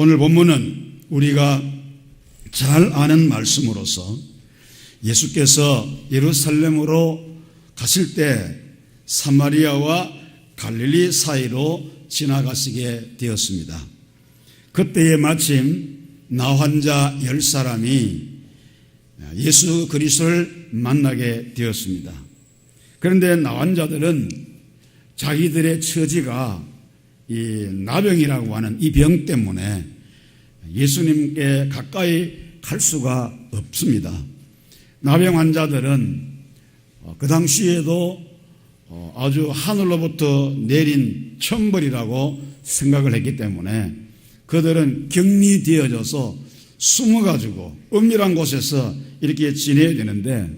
오늘 본문은 우리가 잘 아는 말씀으로서 예수께서 예루살렘으로 가실 때 사마리아와 갈릴리 사이로 지나가시게 되었습니다. 그때에 마침 나환자 10사람이 예수 그리스도를 만나게 되었습니다. 그런데 나환자들은 자기들의 처지가 이 나병이라고 하는 이 병 때문에 예수님께 가까이 갈 수가 없습니다. 나병 환자들은 그 당시에도 아주 하늘로부터 내린 천벌이라고 생각을 했기 때문에 그들은 격리되어져서 숨어가지고 은밀한 곳에서 이렇게 지내야 되는데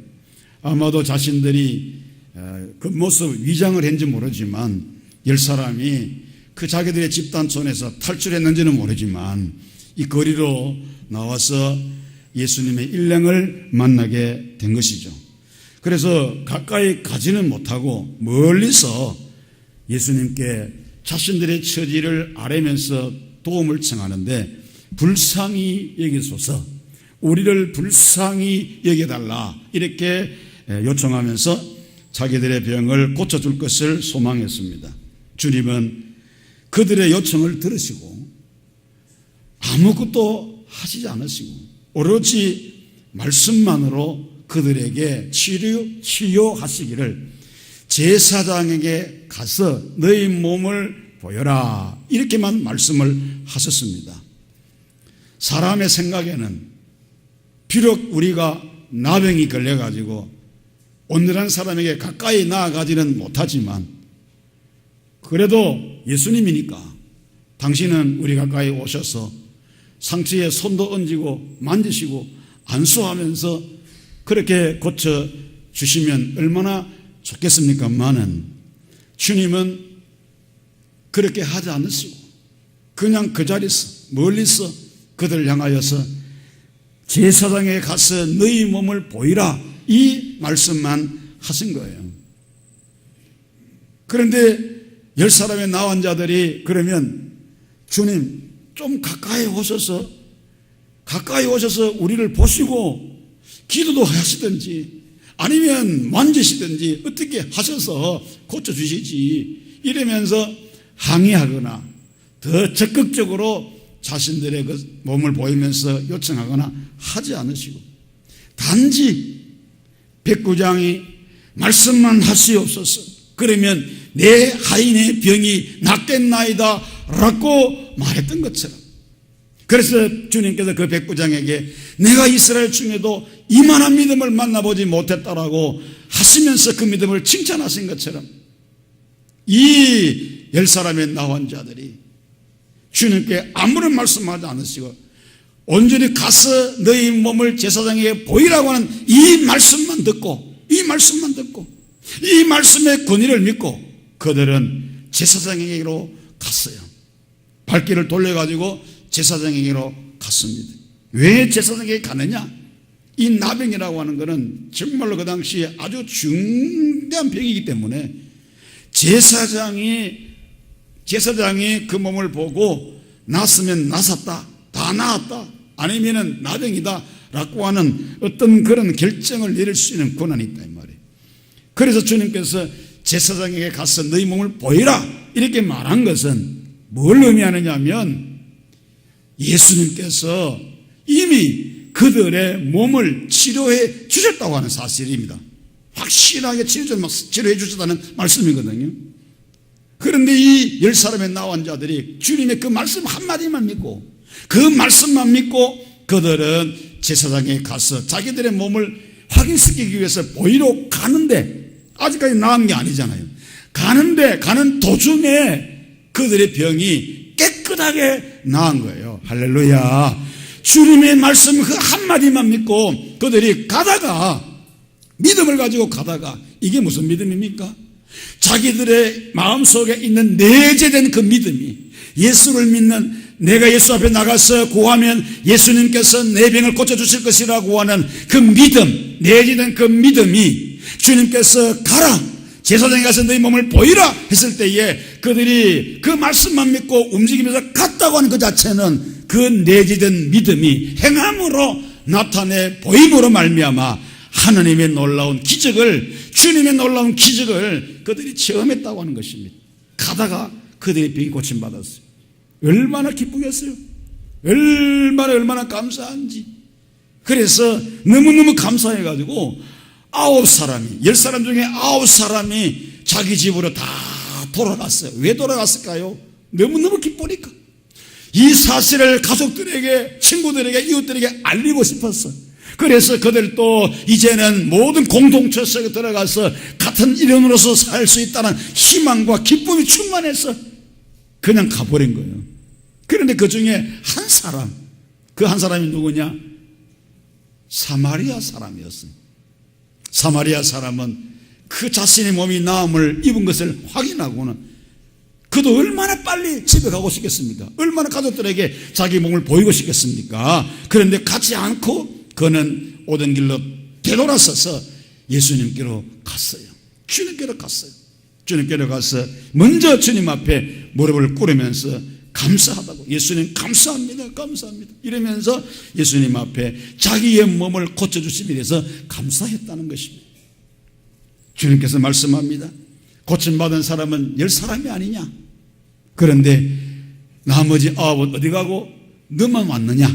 아마도 자신들이 그 모습 위장을 했는지 모르지만 10사람이 그 자기들의 집단촌에서 탈출했는지는 모르지만 이 거리로 나와서 예수님의 일행을 만나게 된 것이죠. 그래서 가까이 가지는 못하고 멀리서 예수님께 자신들의 처지를 아뢰면서 도움을 청하는데 불쌍히 여기소서, 우리를 불쌍히 여겨달라 이렇게 요청하면서 자기들의 병을 고쳐줄 것을 소망했습니다. 주님은 그들의 요청을 들으시고 아무것도 하시지 않으시고 오로지 말씀만으로 그들에게 치료하시기를 제사장에게 가서 너희 몸을 보여라 이렇게만 말씀을 하셨습니다. 사람의 생각에는 비록 우리가 나병이 걸려가지고 온전한 사람에게 가까이 나아가지는 못하지만 그래도 예수님이니까 당신은 우리 가까이 오셔서 상처에 손도 얹고 만지시고 안수하면서 그렇게 고쳐주시면 얼마나 좋겠습니까마는 주님은 그렇게 하지 않으시고 그냥 그 자리에서 멀리서 그들을 향하여서 제사장에 가서 너희 몸을 보이라 이 말씀만 하신 거예요. 그런데 10사람의 나환자들이 그러면 주님 좀 가까이 오셔서 우리를 보시고 기도도 하시든지 아니면 만지시든지 어떻게 하셔서 고쳐주시지 이러면서 항의하거나 더 적극적으로 자신들의 그 몸을 보이면서 요청하거나 하지 않으시고 단지 백부장이 말씀만 하시옵소서 그러면 내 하인의 병이 낫겠나이다 라고 말했던 것처럼 그래서 주님께서 그 백부장에게 내가 이스라엘 중에도 이만한 믿음을 만나보지 못했다라고 하시면서 그 믿음을 칭찬하신 것처럼 이 10사람의 나환자들이 주님께 아무런 말씀하지 않으시고 온전히 가서 너희 몸을 제사장에게 보이라고 하는 이 말씀만 듣고 이 말씀의 권위를 믿고 그들은 제사장에게로 갔어요. 발길을 돌려가지고 제사장에게로 갔습니다. 왜 제사장에게 가느냐? 이 나병이라고 하는 것은 정말로 그 당시에 아주 중대한 병이기 때문에 제사장이 그 몸을 보고 났으면 나섰다, 다 나았다, 아니면은 나병이다 라고 하는 어떤 그런 결정을 내릴 수 있는 권한이 있다 이 말이에요. 그래서 주님께서 제사장에게 가서 너희 몸을 보이라 이렇게 말한 것은 뭘 의미하느냐 하면 예수님께서 이미 그들의 몸을 치료해 주셨다고 하는 사실입니다. 확실하게 치료해 주셨다는 말씀이거든요. 그런데 이 10사람의 나환자들이 주님의 그 말씀 한마디만 믿고 그 말씀만 믿고 그들은 제사장에 가서 자기들의 몸을 확인시키기 위해서 보이러 가는데 아직까지 나은 게 아니잖아요. 가는 도중에 그들의 병이 깨끗하게 나은 거예요. 할렐루야. 주님의 말씀 그 한마디만 믿고 그들이 가다가 믿음을 가지고 가다가 이게 무슨 믿음입니까? 자기들의 마음속에 있는 내재된 그 믿음이 예수를 믿는 내가 예수 앞에 나가서 구하면 예수님께서 내 병을 고쳐주실 것이라고 하는 그 믿음, 내재된 그 믿음이 주님께서 가라 제사장에 가서 너희 몸을 보이라 했을 때에 그들이 그 말씀만 믿고 움직이면서 갔다고 하는 그 자체는 그 내재된 믿음이 행함으로 나타내 보임으로 말미암아 하나님의 놀라운 기적을, 주님의 놀라운 기적을 그들이 체험했다고 하는 것입니다. 가다가 그들의 병이 고침받았어요. 얼마나 기쁘겠어요. 얼마나 감사한지. 그래서 너무너무 감사해가지고 9사람이, 10사람 중에 9사람이 자기 집으로 다 돌아갔어요. 왜 돌아갔을까요? 너무너무 기쁘니까. 이 사실을 가족들에게, 친구들에게, 이웃들에게 알리고 싶었어. 그래서 그들도 이제는 모든 공동체 속에 들어가서 같은 일원으로서 살 수 있다는 희망과 기쁨이 충만해서 그냥 가버린 거예요. 그런데 그 중에 한 사람, 그 한 사람이 누구냐? 사마리아 사람이었어요. 사마리아 사람은 그 자신의 몸이 나음을 입은 것을 확인하고는 그도 얼마나 빨리 집에 가고 싶겠습니까? 얼마나 가족들에게 자기 몸을 보이고 싶겠습니까? 그런데 가지 않고 그는 오던 길로 되돌아서서 예수님께로 갔어요. 주님께로 갔어요. 주님께로 가서 먼저 주님 앞에 무릎을 꿇으면서 감사하다고, 예수님 감사합니다, 감사합니다 이러면서 예수님 앞에 자기의 몸을 고쳐주심에 대해서 감사했다는 것입니다. 주님께서 말씀합니다. 고침받은 사람은 10사람이 아니냐? 그런데 나머지 9은 어디 가고 너만 왔느냐?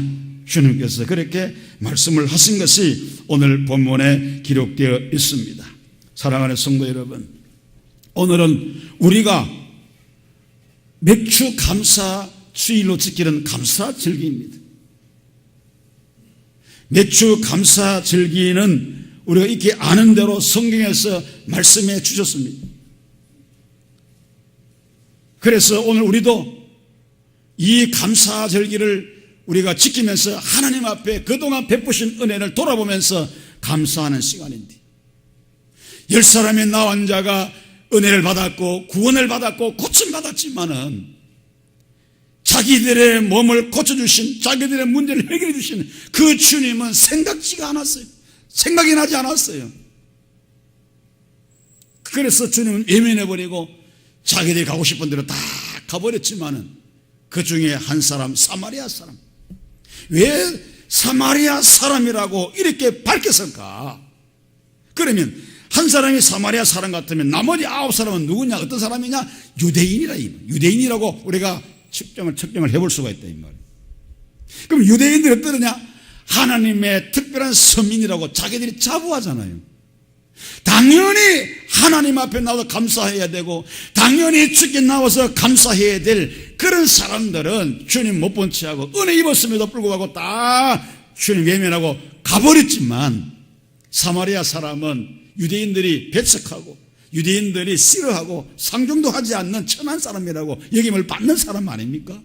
주님께서 그렇게 말씀을 하신 것이 오늘 본문에 기록되어 있습니다. 사랑하는 성도 여러분, 오늘은 우리가 맥주 감사 주일로 지키는 감사 절기입니다. 맥주 감사 절기는 우리가 이렇게 아는 대로 성경에서 말씀해 주셨습니다. 그래서 오늘 우리도 이 감사 절기를 우리가 지키면서 하나님 앞에 그동안 베푸신 은혜를 돌아보면서 감사하는 시간인데, 10사람의 나온 자가 은혜를 받았고 구원을 받았고 고침받았지만은 자기들의 몸을 고쳐주신, 자기들의 문제를 해결해 주신 그 주님은 생각지가 않았어요. 생각이 나지 않았어요. 그래서 주님은 외면해버리고 자기들이 가고 싶은 대로 다 가버렸지만은 그 중에 한 사람, 사마리아 사람. 왜 사마리아 사람이라고 이렇게 밝혔을까? 그러면 한 사람이 사마리아 사람 같으면 나머지 9사람은 누구냐? 어떤 사람이냐? 유대인이라. 유대인이라고 우리가 측정을 해볼 수가 있다 이 말이에요. 그럼 유대인들은 어떠냐? 하나님의 특별한 서민이라고 자기들이 자부하잖아요. 당연히 하나님 앞에 나와서 감사해야 되고 당연히 주께 나와서 감사해야 될 그런 사람들은 주님 못 본 채하고 은혜 입었음에도 불구하고 다 주님 외면하고 가버렸지만, 사마리아 사람은 유대인들이 배척하고 유대인들이 싫어하고 상종도 하지 않는 천한 사람이라고 여김을 받는 사람 아닙니까?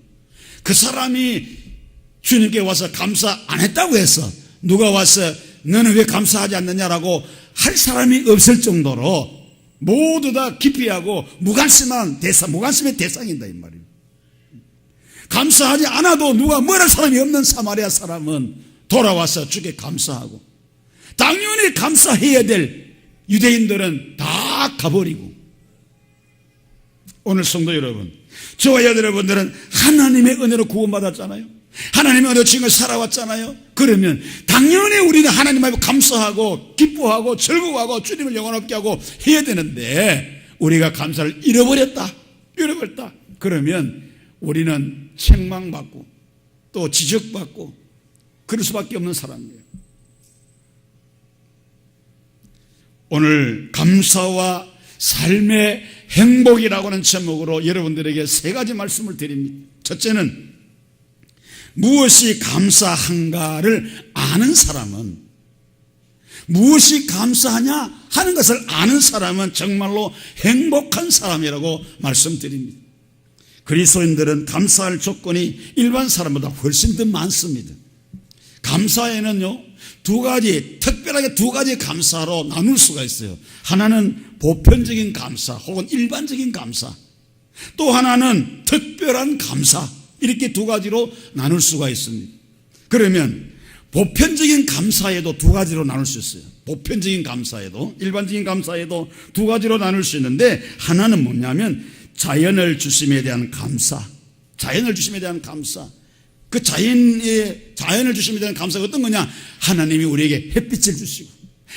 그 사람이 주님께 와서 감사 안 했다고 해서 누가 와서 너는 왜 감사하지 않느냐라고 할 사람이 없을 정도로 모두 다 기피하고 무관심의 대상이다 이 말이에요. 감사하지 않아도 누가 뭐랄 사람이 없는 사마리아 사람은 돌아와서 주께 감사하고, 당연히 감사해야 될 유대인들은 다 가버리고. 오늘 성도 여러분, 저와 여러분들은 하나님의 은혜로 구원받았잖아요. 하나님의 은혜로 지금 살아왔잖아요. 그러면 당연히 우리는 하나님 앞에 감사하고 기뻐하고 즐거워하고 주님을 영원롭게 하고 해야 되는데, 우리가 감사를 잃어버렸다. 그러면 우리는 책망받고 또 지적받고 그럴 수밖에 없는 사람이에요. 오늘 감사와 삶의 행복이라고 하는 제목으로 여러분들에게 3가지 말씀을 드립니다. 첫째는 무엇이 감사한가를 아는 사람은, 무엇이 감사하냐 하는 것을 아는 사람은 정말로 행복한 사람이라고 말씀드립니다. 그리스도인들은 감사할 조건이 일반 사람보다 훨씬 더 많습니다. 감사에는요, 특별하게 두 가지 감사로 나눌 수가 있어요. 하나는 보편적인 감사 혹은 일반적인 감사, 또 하나는 특별한 감사, 이렇게 2가지로 나눌 수가 있습니다. 그러면 보편적인 감사에도 2가지로 나눌 수 있어요. 보편적인 감사에도, 일반적인 감사에도 2가지로 나눌 수 있는데, 하나는 뭐냐면 자연을 주심에 대한 감사, 그 자연을 주심에 대한 감사가 어떤 거냐? 하나님이 우리에게 햇빛을 주시고,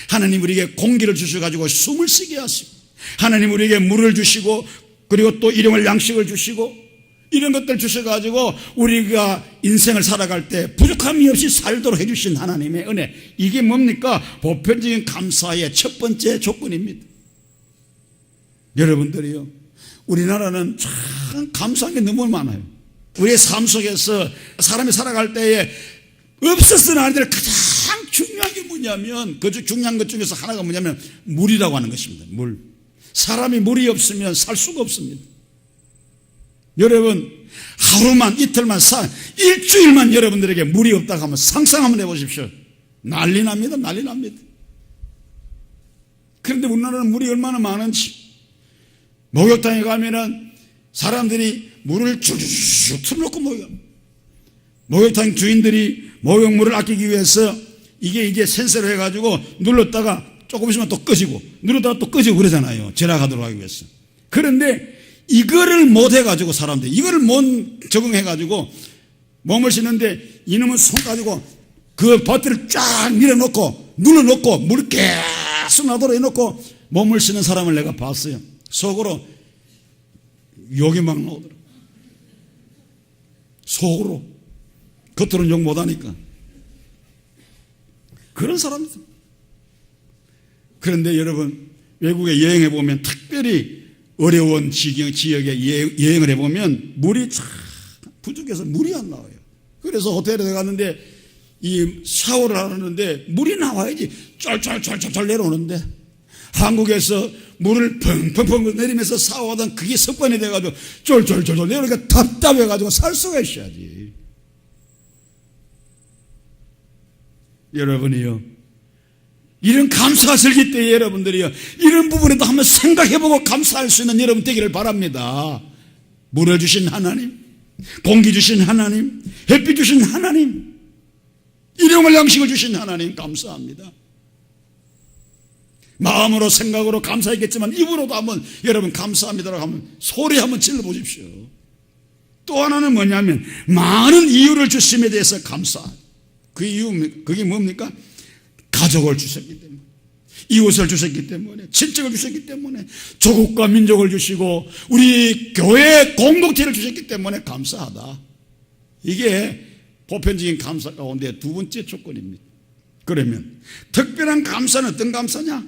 하나님 우리에게 공기를 주셔가지고 숨을 쉬게 하시고, 하나님 우리에게 물을 주시고, 그리고 또 일용할 양식을 주시고, 이런 것들 주셔가지고 우리가 인생을 살아갈 때 부족함이 없이 살도록 해주신 하나님의 은혜, 이게 뭡니까? 보편적인 감사의 첫 번째 조건입니다. 여러분들이요, 우리나라는 참 감사한 게 너무 많아요. 우리의 삶 속에서 사람이 살아갈 때에 없어서는 안 될 가장 중요한 게 뭐냐면, 그 중요한 것 중에서 하나가 뭐냐면 물이라고 하는 것입니다. 물. 사람이 물이 없으면 살 수가 없습니다. 여러분, 하루만, 이틀만, 일주일만 여러분들에게 물이 없다고 하면 상상 한번 해보십시오. 난리 납니다. 난리 납니다. 그런데 우리나라는 물이 얼마나 많은지, 목욕탕에 가면은 사람들이 물을 쭉쭉 틀어놓고 목욕탕 주인들이 목욕물을 아끼기 위해서 이게 센서로 해가지고 눌렀다가 조금 있으면 또 꺼지고, 눌렀다가 또 꺼지고 그러잖아요. 지나가도록 하기 위해서. 그런데 이거를 못 해가지고, 사람들이 이거를 못 적응해가지고 몸을 씻는데 이놈은 손 가지고 그 버튼을 쫙 밀어놓고 눌러놓고 물 계속 나도록 해놓고 몸을 씻는 사람을 내가 봤어요. 속으로 욕이 막 나오더라고요. 속으로. 겉으로는 욕 못하니까. 그런 사람들. 그런데 여러분, 외국에 여행해 보면, 특별히 어려운 지역에 여행을 해보면 물이 참 부족해서 물이 안 나와요. 그래서 호텔에 갔는데 이 샤워를 하는데 물이 나와야지 쫄쫄쫄쫄 내려오는데, 한국에서 물을 펑펑펑 내리면서 샤워하던 그게 습관이 돼가지고 쫄쫄쫄쫄 내려오니까 답답해가지고 살 수가 있어야지. 여러분이요, 이런 감사가 설길 때에 여러분들이요, 이런 부분에도 한번 생각해보고 감사할 수 있는 여러분 되기를 바랍니다. 물을 주신 하나님, 공기 주신 하나님, 햇빛 주신 하나님, 일용할 양식을 주신 하나님 감사합니다. 마음으로 생각으로 감사했겠지만 입으로도 한번 여러분 감사합니다라고 하면 소리 한번 질러보십시오. 또 하나는 뭐냐면 많은 이유를 주심에 대해서 감사. 그 이유, 그게 뭡니까? 가족을 주셨기 때문에, 이웃을 주셨기 때문에, 친척을 주셨기 때문에, 조국과 민족을 주시고 우리 교회 공동체를 주셨기 때문에 감사하다. 이게 보편적인 감사 가운데 두 번째 조건입니다. 그러면 특별한 감사는 어떤 감사냐?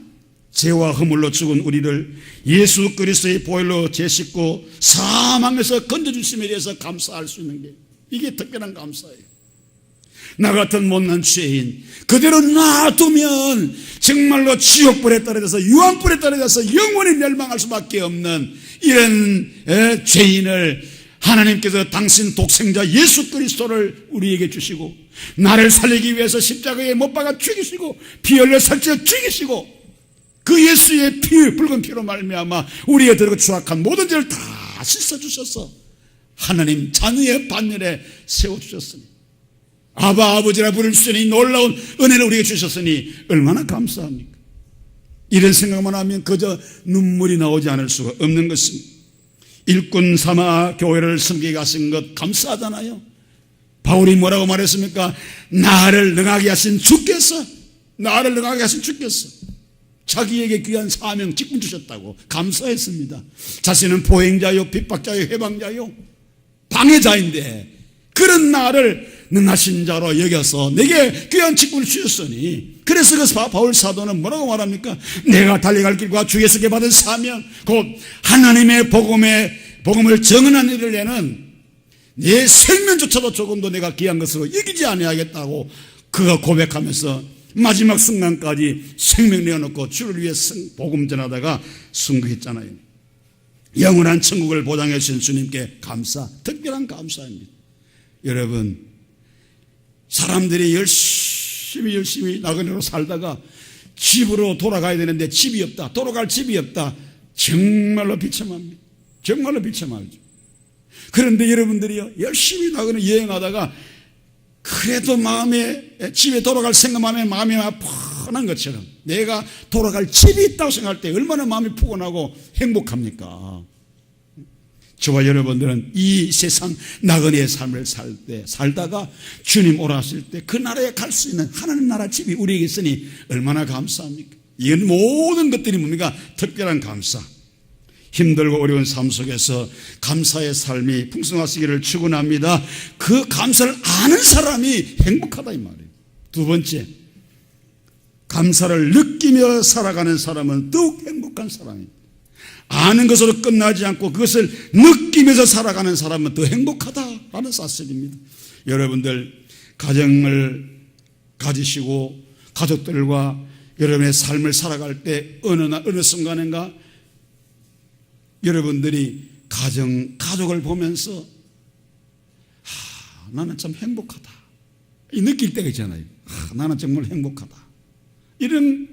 죄와 허물로 죽은 우리를 예수 그리스도의 보혈로 제씻고 사망에서 건져주심에 대해서 감사할 수 있는 게, 이게 특별한 감사예요. 나 같은 못난 죄인 그대로 놔두면 정말로 지옥불에 떨어져서 유황불에 떨어져서 영원히 멸망할 수밖에 없는 이런 죄인을 하나님께서 당신 독생자 예수 그리스도를 우리에게 주시고, 나를 살리기 위해서 십자가에 못 박아 죽이시고 피 흘려 살찌어 죽이시고, 그 예수의 피, 붉은 피로 말미암아 우리의 더럽고 추악한 모든 죄를 다 씻어주셔서 하나님 자녀의 반열에 세워주셨으니, 아바 아버지라 부를 수 있는 놀라운 은혜를 우리에게 주셨으니 얼마나 감사합니까? 이런 생각만 하면 그저 눈물이 나오지 않을 수가 없는 것입니다. 일꾼 삼아 교회를 섬기게 하신 것 감사하잖아요. 바울이 뭐라고 말했습니까? 나를 능하게 하신 주께서, 나를 능하게 하신 주께서 자기에게 귀한 사명 직분 주셨다고 감사했습니다. 자신은 보행자요, 핍박자요, 해방자요, 방해자인데 그런 나를 능하신 자로 여겨서 내게 귀한 직분을 주셨으니, 그래서 그 바울 사도는 뭐라고 말합니까? 내가 달려갈 길과 주 예수께 받은 사명, 곧 하나님의 복음을 정언한 이를에는 내 생명조차도 조금도 내가 귀한 것으로 여기지 아니하겠다고 그가 고백하면서 마지막 순간까지 생명 내어놓고 주를 위해 복음 전하다가 순교했잖아요. 영원한 천국을 보장해 주신 주님께 감사, 특별한 감사입니다. 여러분, 사람들이 열심히 나그네로 살다가 집으로 돌아가야 되는데 집이 없다, 돌아갈 집이 없다, 정말로 비참합니다. 정말로 비참하죠. 그런데 여러분들이요, 열심히 나그네 여행하다가 그래도 집에 돌아갈 생각만 마음이 편한 것처럼 내가 돌아갈 집이 있다고 생각할 때 얼마나 마음이 푸근하고 행복합니까? 저와 여러분들은 이 세상 나그네의 삶을 살다가 주님 오라실 때 그 나라에 갈 수 있는 하나님 나라 집이 우리에게 있으니 얼마나 감사합니까? 이건 모든 것들이 뭡니까? 특별한 감사. 힘들고 어려운 삶 속에서 감사의 삶이 풍성하시기를 축원합니다. 그 감사를 아는 사람이 행복하다 이 말이에요. 두 번째, 감사를 느끼며 살아가는 사람은 더욱 행복한 사람입니다. 아는 것으로 끝나지 않고 그것을 느끼면서 살아가는 사람은 더 행복하다라는 사실입니다. 여러분들 가정을 가지시고 가족들과 여러분의 삶을 살아갈 때 어느 순간인가 여러분들이 가족을 보면서 나는 참 행복하다 이 느낄 때가 있잖아요. 나는 정말 행복하다 이런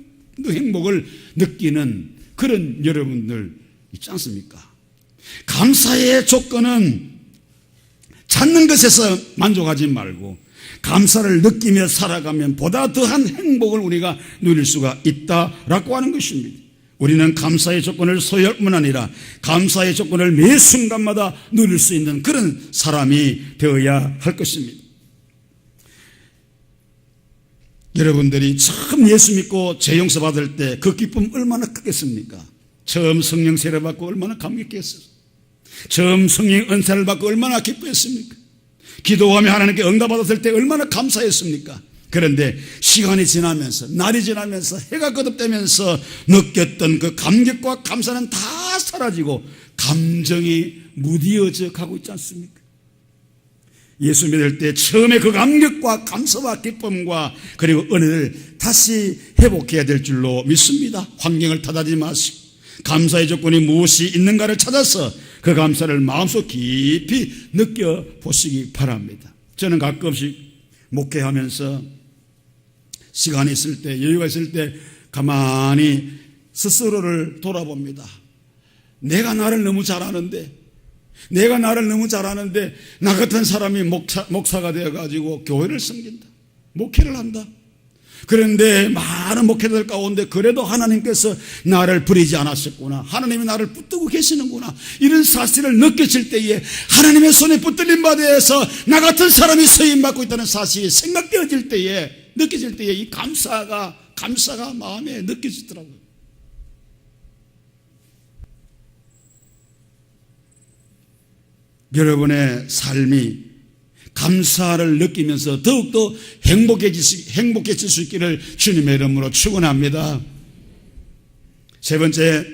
행복을 느끼는 그런 여러분들 있지 않습니까? 감사의 조건은 찾는 것에서 만족하지 말고 감사를 느끼며 살아가면 보다 더한 행복을 우리가 누릴 수가 있다라고 하는 것입니다. 우리는 감사의 조건을 소유뿐 아니라 감사의 조건을 매 순간마다 누릴 수 있는 그런 사람이 되어야 할 것입니다. 여러분들이 처음 예수 믿고 죄 용서 받을 때 그 기쁨 얼마나 크겠습니까? 처음 성령 세례 받고 얼마나 감격했어요. 처음 성령 은사를 받고 얼마나 기뻐했습니까? 기도하며 하나님께 응답받았을 때 얼마나 감사했습니까? 그런데 시간이 지나면서 날이 지나면서 해가 거듭되면서 느꼈던 그 감격과 감사는 다 사라지고 감정이 무디어져 가고 있지 않습니까? 예수 믿을 때 처음에 그 감격과 감사와 기쁨과 그리고 은혜를 다시 회복해야 될 줄로 믿습니다. 환경을 탓하지 마시고 감사의 조건이 무엇이 있는가를 찾아서 그 감사를 마음속 깊이 느껴보시기 바랍니다. 저는 가끔씩 목회하면서 시간이 있을 때 여유가 있을 때 가만히 스스로를 돌아봅니다. 내가 나를 너무 잘 아는데 나 같은 사람이 목사가 되어가지고 교회를 섬긴다, 목회를 한다. 그런데 많은 목회자들 가운데 그래도 하나님께서 나를 버리지 않았었구나, 하나님이 나를 붙들고 계시는구나, 이런 사실을 느껴질 때에 하나님의 손에 붙들린 바 대해서 나 같은 사람이 쓰임받고 있다는 사실이 느껴질 때에 이 감사가 마음에 느껴지더라고요. 여러분의 삶이 감사를 느끼면서 더욱더 행복해질 수 있기를 주님의 이름으로 축원합니다. 세 번째,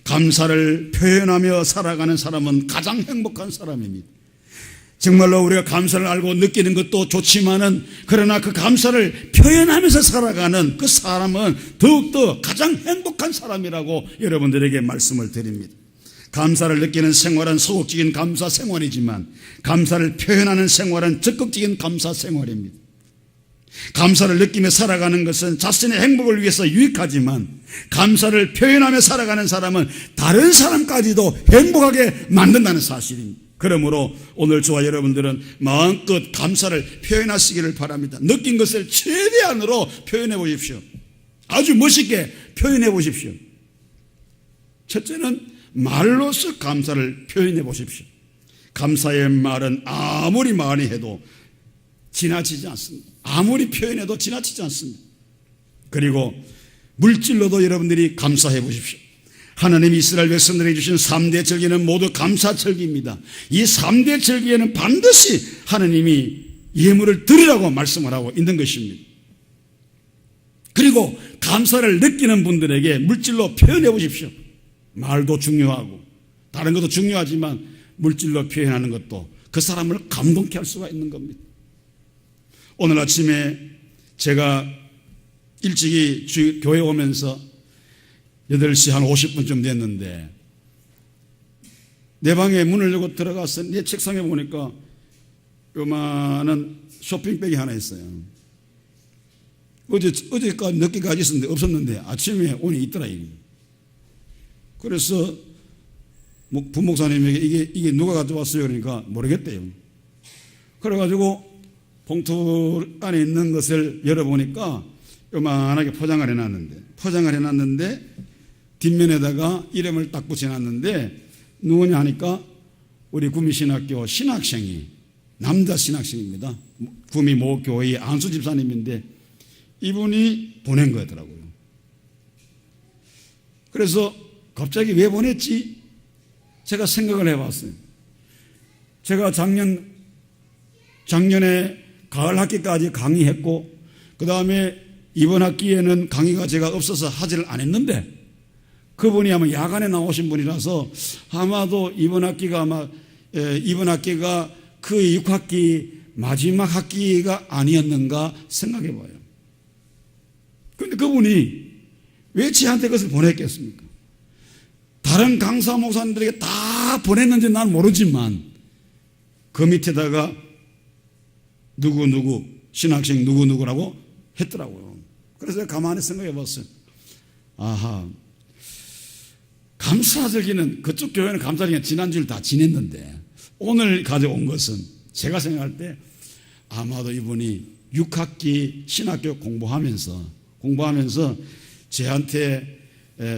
감사를 표현하며 살아가는 사람은 가장 행복한 사람입니다. 정말로 우리가 감사를 알고 느끼는 것도 좋지만은 그러나 그 감사를 표현하면서 살아가는 그 사람은 더욱더 가장 행복한 사람이라고 여러분들에게 말씀을 드립니다. 감사를 느끼는 생활은 소극적인 감사 생활이지만 감사를 표현하는 생활은 적극적인 감사 생활입니다. 감사를 느끼며 살아가는 것은 자신의 행복을 위해서 유익하지만 감사를 표현하며 살아가는 사람은 다른 사람까지도 행복하게 만든다는 사실입니다. 그러므로 오늘 저와 여러분들은 마음껏 감사를 표현하시기를 바랍니다. 느낀 것을 최대한으로 표현해 보십시오. 아주 멋있게 표현해 보십시오. 첫째는 말로서 감사를 표현해 보십시오. 감사의 말은 아무리 많이 해도 지나치지 않습니다. 아무리 표현해도 지나치지 않습니다. 그리고 물질로도 여러분들이 감사해 보십시오. 하나님이 이스라엘 백성들에게 주신 3대 절기는 모두 감사 절기입니다. 이 3대 절기에는 반드시 하나님이 예물을 드리라고 말씀을 하고 있는 것입니다. 그리고 감사를 느끼는 분들에게 물질로 표현해 보십시오. 말도 중요하고 다른 것도 중요하지만 물질로 표현하는 것도 그 사람을 감동케 할 수가 있는 겁니다. 오늘 아침에 제가 일찍이 교회 오면서 8시 한 50분쯤 됐는데 내 방에 문을 열고 들어가서 내 책상에 보니까 요만한 쇼핑백이 하나 있어요. 어제까지 늦게까지 있었는데 없었는데 아침에 오니 있더라. 그래서 부목사님에게 이게 누가 가져왔어요? 그러니까 모르겠대요. 그래가지고 봉투 안에 있는 것을 열어보니까 요만하게 포장을 해놨는데 뒷면에다가 이름을 딱 붙여놨는데 누구냐 하니까 우리 구미신학교 신학생이 남자 신학생입니다. 구미 모 교회의 안수 집사님인데 이분이 보낸 거더라고요. 그래서 갑자기 왜 보냈지? 제가 생각을 해봤어요. 제가 작년에 가을 학기까지 강의했고 그 다음에 이번 학기에는 강의가 제가 없어서 하지를 안 했는데 그분이 아마 야간에 나오신 분이라서 아마도 이번 학기가 그 6학기 마지막 학기가 아니었는가 생각해 봐요. 그런데 그분이 왜 저한테 그것을 보냈겠습니까? 다른 강사 목사님들에게 다 보냈는지 난 모르지만 그 밑에다가 누구누구 신학생 누구누구라고 했더라고요. 그래서 제가 가만히 생각해 봤어요. 아하, 감사절기는 그쪽 교회는 감사절기는 지난주를 다 지냈는데 오늘 가져온 것은 제가 생각할 때 아마도 이분이 6학기 신학교 공부하면서 저한테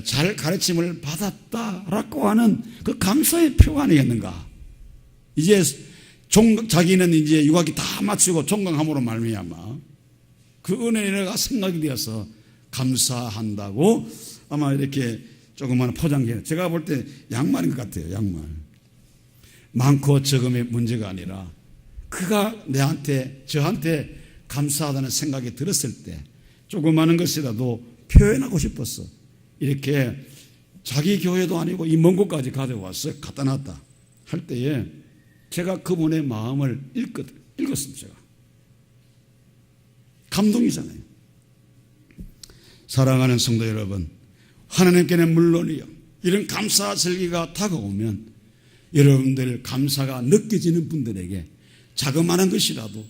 잘 가르침을 받았다라고 하는 그 감사의 표가 아니겠는가. 이제 자기는 이제 6학기 다 마치고 종강함으로 말미암아 그 은혜가 생각이 되어서 감사한다고 아마 이렇게 조그마한 포장해. 제가 볼 때 양말인 것 같아요. 양말. 많고 적음의 문제가 아니라 그가 저한테 감사하다는 생각이 들었을 때 조그마한 것이라도 표현하고 싶었어. 이렇게 자기 교회도 아니고 이 먼 곳까지 가져와서 갖다 놨다 할 때에 제가 그분의 마음을 읽었습니다. 제가. 감동이잖아요. 사랑하는 성도 여러분, 하나님께는 물론이요, 이런 감사 절기가 다가오면 여러분들 감사가 느껴지는 분들에게 자그마한 것이라도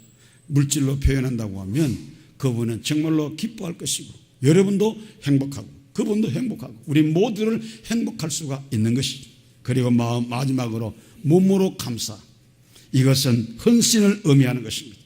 물질로 표현한다고 하면 그분은 정말로 기뻐할 것이고 여러분도 행복하고 그분도 행복하고 우리 모두를 행복할 수가 있는 것이죠. 그리고 마지막으로 몸으로 감사. 이것은 헌신을 의미하는 것입니다.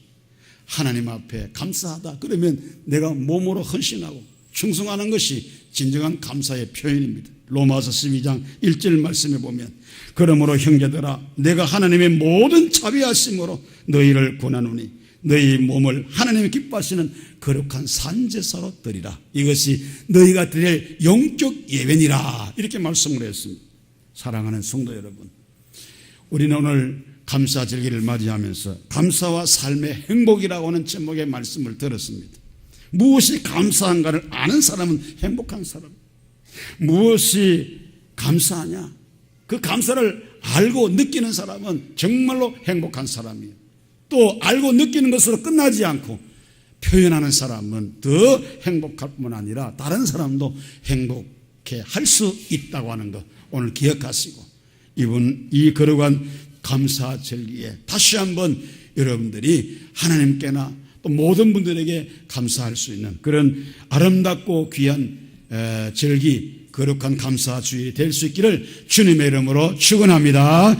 하나님 앞에 감사하다 그러면 내가 몸으로 헌신하고 충성하는 것이 진정한 감사의 표현입니다. 로마서 12장 1절 말씀에 보면 그러므로 형제들아 내가 하나님의 모든 자비하심으로 너희를 권하노니 너희 몸을 하나님이 기뻐하시는 거룩한 산제사로 드리라. 이것이 너희가 드릴 영적 예배니라. 이렇게 말씀을 했습니다. 사랑하는 성도 여러분, 우리는 오늘 감사 절기를 맞이하면서 감사와 삶의 행복이라고 하는 제목의 말씀을 들었습니다. 무엇이 감사한가를 아는 사람은 행복한 사람. 무엇이 감사하냐? 그 감사를 알고 느끼는 사람은 정말로 행복한 사람이에요. 또 알고 느끼는 것으로 끝나지 않고 표현하는 사람은 더 행복할 뿐만 아니라 다른 사람도 행복해 할 수 있다고 하는 것 오늘 기억하시고 이 거룩한 감사 절기에 다시 한번 여러분들이 하나님께나 또 모든 분들에게 감사할 수 있는 그런 아름답고 귀한 절기 거룩한 감사 주일이 될 수 있기를 주님의 이름으로 축원합니다.